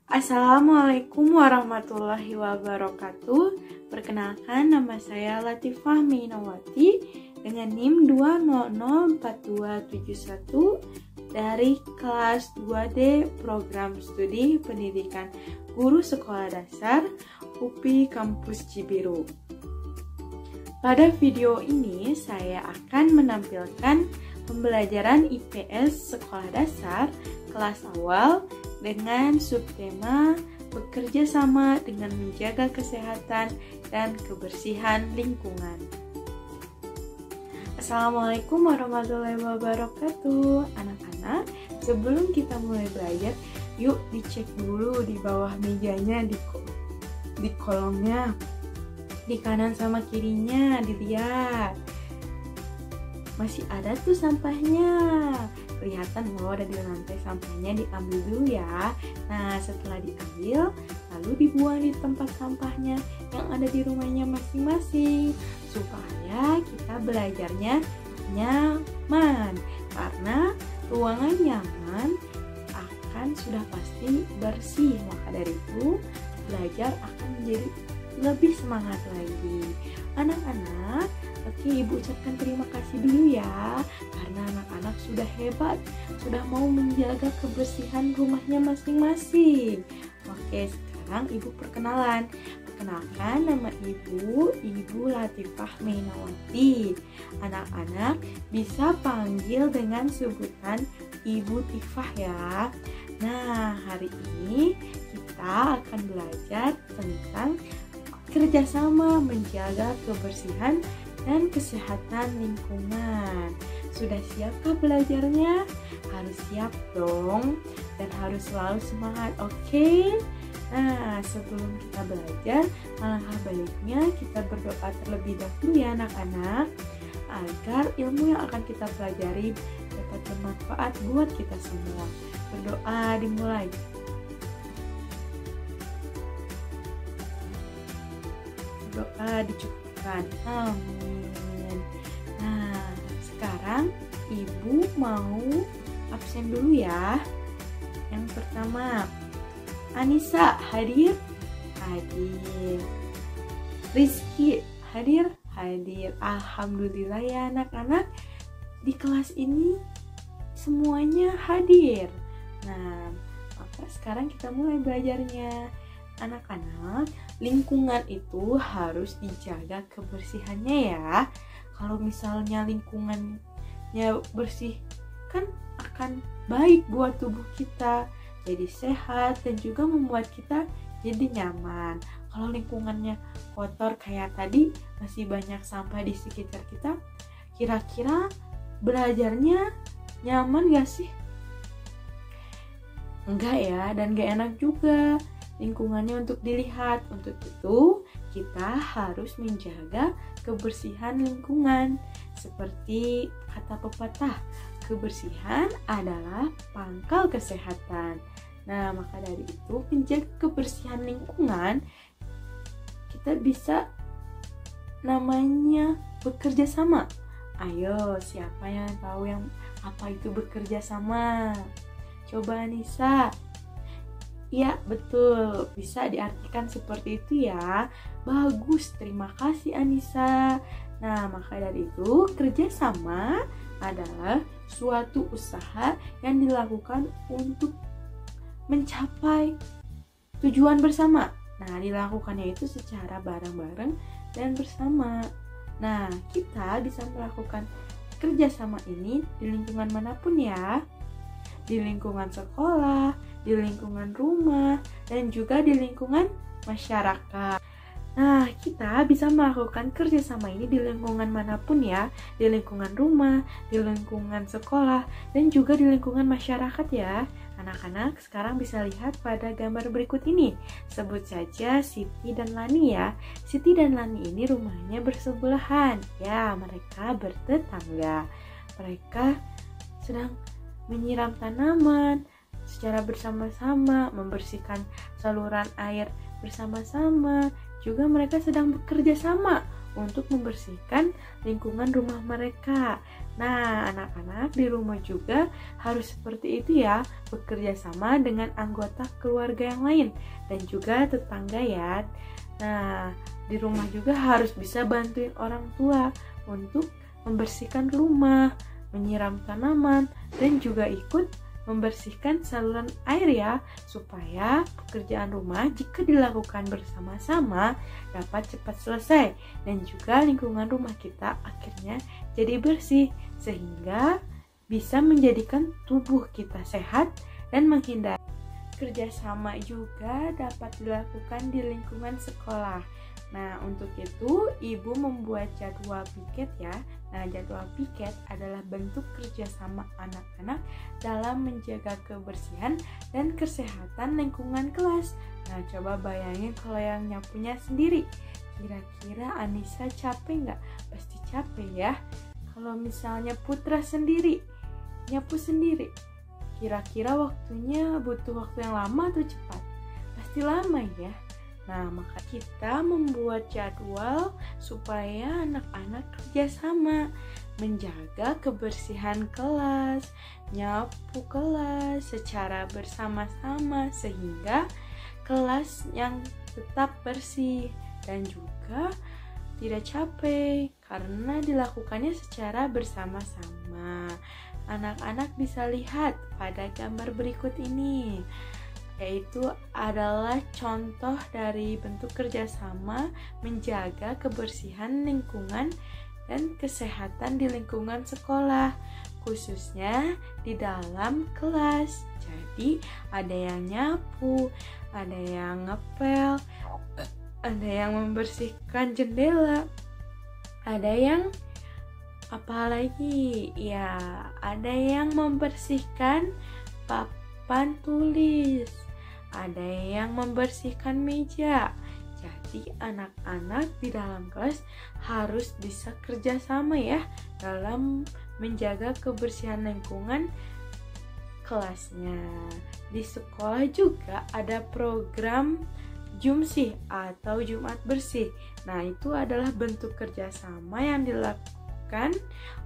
Assalamualaikum warahmatullahi wabarakatuh. Perkenalkan, nama saya Latifah Mainawati dengan NIM 2004271 dari kelas 2D Program Studi Pendidikan Guru Sekolah Dasar UPI Kampus Cibiru. Pada video ini saya akan menampilkan pembelajaran IPS Sekolah Dasar kelas awal dengan subtema bekerja sama dengan menjaga kesehatan dan kebersihan lingkungan. Assalamualaikum warahmatullahi wabarakatuh. Anak-anak, sebelum kita mulai belajar, yuk dicek dulu di bawah mejanya, di kolomnya, di kanan sama kirinya, dilihat. Masih ada tuh sampahnya. Kelihatan loh ada di lantai, sampahnya diambil dulu ya. Nah, setelah diambil, lalu dibuang di tempat sampahnya yang ada di rumahnya masing-masing, supaya kita belajarnya nyaman. Karena ruangan nyaman akan sudah pasti bersih, maka dari itu belajar akan menjadi lebih semangat lagi. Anak-anak, oke, Ibu ucapkan terima kasih dulu ya, karena anak-anak sudah hebat, sudah mau menjaga kebersihan rumahnya masing-masing. Oke, sekarang Ibu perkenalkan. Perkenalkan, nama Ibu Latifah Mainawati. Anak-anak bisa panggil dengan sebutan Ibu Tifah ya. Nah, hari ini kita akan belajar tentang kerjasama menjaga kebersihan dan kesehatan lingkungan. Sudah siapkah belajarnya? Harus siap dong, dan harus selalu semangat, oke? Nah, sebelum kita belajar, alangkah baiknya kita berdoa terlebih dahulu ya anak-anak, agar ilmu yang akan kita pelajari dapat bermanfaat buat kita semua. Berdoa dimulai. Doa dicukupkan, amin. Nah, sekarang Ibu mau absen dulu ya. Yang pertama, Anissa hadir? Hadir. Rizky hadir? Hadir. Alhamdulillah ya anak-anak, di kelas ini semuanya hadir. Nah, maka sekarang kita mulai belajarnya. Anak-anak, lingkungan itu harus dijaga kebersihannya ya. Kalau misalnya lingkungannya bersih, kan akan baik buat tubuh kita, jadi sehat dan juga membuat kita jadi nyaman. Kalau lingkungannya kotor kayak tadi, masih banyak sampah di sekitar kita, kira-kira belajarnya nyaman gak sih? Enggak ya, dan gak enak juga lingkungannya untuk dilihat. Untuk itu kita harus menjaga kebersihan lingkungan. Seperti kata pepatah, kebersihan adalah pangkal kesehatan. Nah, maka dari itu menjaga kebersihan lingkungan, kita bisa namanya bekerja sama. Ayo, siapa yang tahu yang apa itu bekerja sama? Coba Nisa. Ya, betul. Bisa diartikan seperti itu ya. Bagus, terima kasih Anissa. Nah, maka dari itu, kerjasama adalah suatu usaha yang dilakukan untuk mencapai tujuan bersama. Nah, dilakukannya itu secara bareng-bareng dan bersama. Nah, kita bisa melakukan kerjasama ini di lingkungan manapun ya. Di lingkungan sekolah, di lingkungan rumah, dan juga di lingkungan masyarakat. Nah, kita bisa melakukan kerjasama ini di lingkungan manapun ya, di lingkungan rumah, di lingkungan sekolah, dan juga di lingkungan masyarakat ya. Anak-anak sekarang bisa lihat pada gambar berikut ini. Sebut saja Siti dan Lani ya. Siti dan Lani ini rumahnya bersebelahan. Ya, mereka bertetangga. Mereka sedang menyiram tanaman secara bersama-sama, membersihkan saluran air bersama-sama. Juga mereka sedang bekerja sama untuk membersihkan lingkungan rumah mereka. Nah, anak-anak di rumah juga harus seperti itu ya, bekerja sama dengan anggota keluarga yang lain dan juga tetangga ya. Nah, di rumah juga harus bisa bantuin orang tua untuk membersihkan rumah, menyiram tanaman, dan juga ikut membersihkan saluran air ya, supaya pekerjaan rumah jika dilakukan bersama-sama dapat cepat selesai dan juga lingkungan rumah kita akhirnya jadi bersih sehingga bisa menjadikan tubuh kita sehat dan menghindari. Kerjasama juga dapat dilakukan di lingkungan sekolah. Nah, untuk itu ibu membuat jadwal piket ya. Nah, jadwal piket adalah bentuk kerjasama anak-anak dalam menjaga kebersihan dan kesehatan lingkungan kelas. Nah, coba bayangin kalau yang nyapunya sendiri. Kira-kira Anissa capek nggak? Pasti capek ya. Kalau misalnya Putra sendiri, nyapu sendiri, kira-kira waktunya butuh waktu yang lama atau cepat? Pasti lama ya. Nah, maka kita membuat jadwal supaya anak-anak kerjasama menjaga kebersihan kelas, nyapu kelas secara bersama-sama sehingga kelas yang tetap bersih dan juga tidak capek karena dilakukannya secara bersama-sama. Anak-anak bisa lihat pada gambar berikut ini, yaitu adalah contoh dari bentuk kerjasama menjaga kebersihan lingkungan dan kesehatan di lingkungan sekolah, khususnya di dalam kelas. Jadi ada yang nyapu, ada yang ngepel, ada yang membersihkan jendela, ada yang apalagi ya, ada yang membersihkan papan tulis, ada yang membersihkan meja. Jadi anak-anak di dalam kelas harus bisa kerjasama ya dalam menjaga kebersihan lingkungan kelasnya. Di sekolah juga ada program Jumsih atau Jumat Bersih. Nah, itu adalah bentuk kerjasama yang dilakukan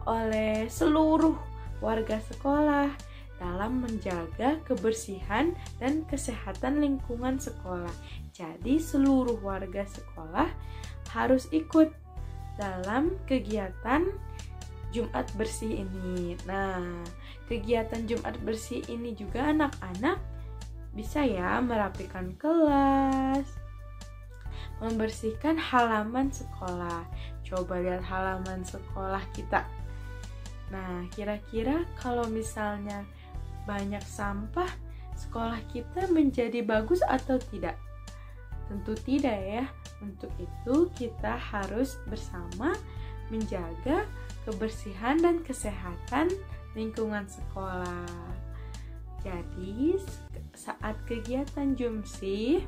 oleh seluruh warga sekolah dalam menjaga kebersihan dan kesehatan lingkungan sekolah. Jadi seluruh warga sekolah harus ikut dalam kegiatan Jumat Bersih ini. Nah, kegiatan Jumat Bersih ini juga anak-anak bisa ya merapikan kelas, membersihkan halaman sekolah. Coba lihat halaman sekolah kita. Nah, kira-kira kalau misalnya banyak sampah, sekolah kita menjadi bagus atau tidak? Tentu tidak ya. Untuk itu kita harus bersama menjaga kebersihan dan kesehatan lingkungan sekolah. Jadi saat kegiatan Jumsih,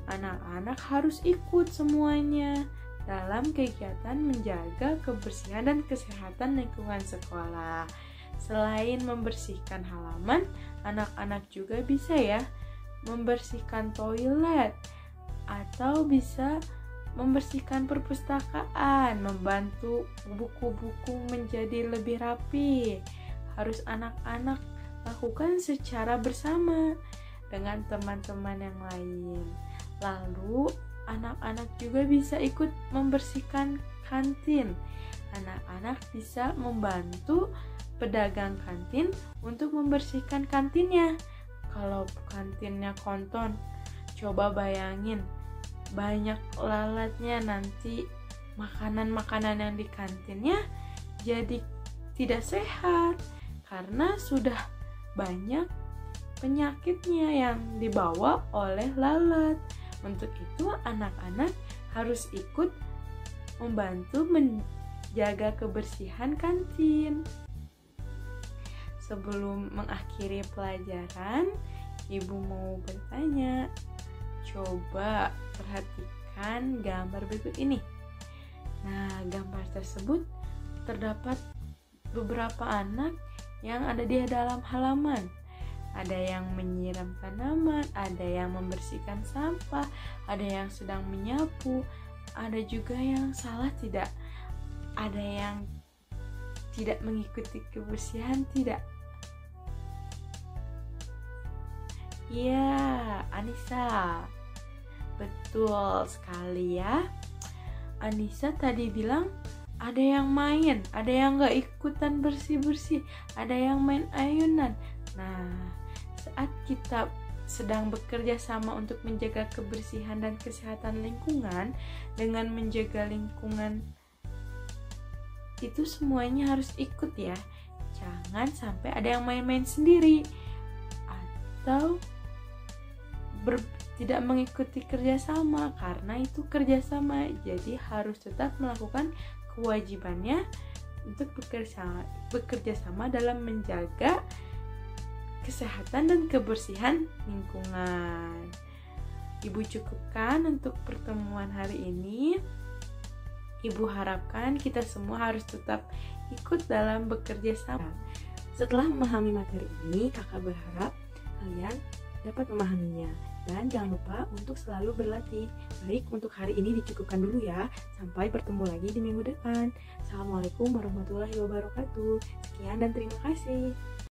anak-anak harus ikut semuanya dalam kegiatan menjaga kebersihan dan kesehatan lingkungan sekolah. Selain membersihkan halaman, anak-anak juga bisa ya membersihkan toilet atau bisa membersihkan perpustakaan, membantu buku-buku menjadi lebih rapi. Harus anak-anak lakukan secara bersama dengan teman-teman yang lain. Lalu anak-anak juga bisa ikut membersihkan kantin. Anak-anak bisa membantu pedagang kantin untuk membersihkan kantinnya. Kalau kantinnya konton, coba bayangin banyak lalatnya, nanti makanan-makanan yang di kantinnya jadi tidak sehat karena sudah banyak penyakitnya yang dibawa oleh lalat. Untuk itu anak-anak harus ikut membantu menjaga kebersihan kantin. Sebelum mengakhiri pelajaran, Ibu mau bertanya. Coba perhatikan gambar berikut ini. Nah, gambar tersebut terdapat beberapa anak yang ada di dalam halaman. Ada yang menyiram tanaman, ada yang membersihkan sampah, ada yang sedang menyapu, Ada juga yang salah tidak? Ada yang tidak mengikuti kebersihan tidak? Iya, Anissa. Betul sekali ya. Anissa tadi bilang ada yang main, ada yang gak ikutan bersih-bersih, ada yang main ayunan. Nah, saat kita sedang bekerja sama untuk menjaga kebersihan dan kesehatan lingkungan, dengan menjaga lingkungan itu semuanya harus ikut ya. Jangan sampai ada yang main-main sendiri atau tidak mengikuti kerjasama, karena itu kerjasama, jadi harus tetap melakukan kewajibannya untuk bekerja sama dalam menjaga kesehatan dan kebersihan lingkungan. Ibu cukupkan untuk pertemuan hari ini. Ibu harapkan kita semua harus tetap ikut dalam bekerja sama. Setelah memahami materi ini, kakak berharap kalian dapat memahaminya. Dan jangan lupa untuk selalu berlatih. Baik, untuk hari ini dicukupkan dulu ya. Sampai bertemu lagi di minggu depan. Assalamualaikum warahmatullahi wabarakatuh. Sekian dan terima kasih.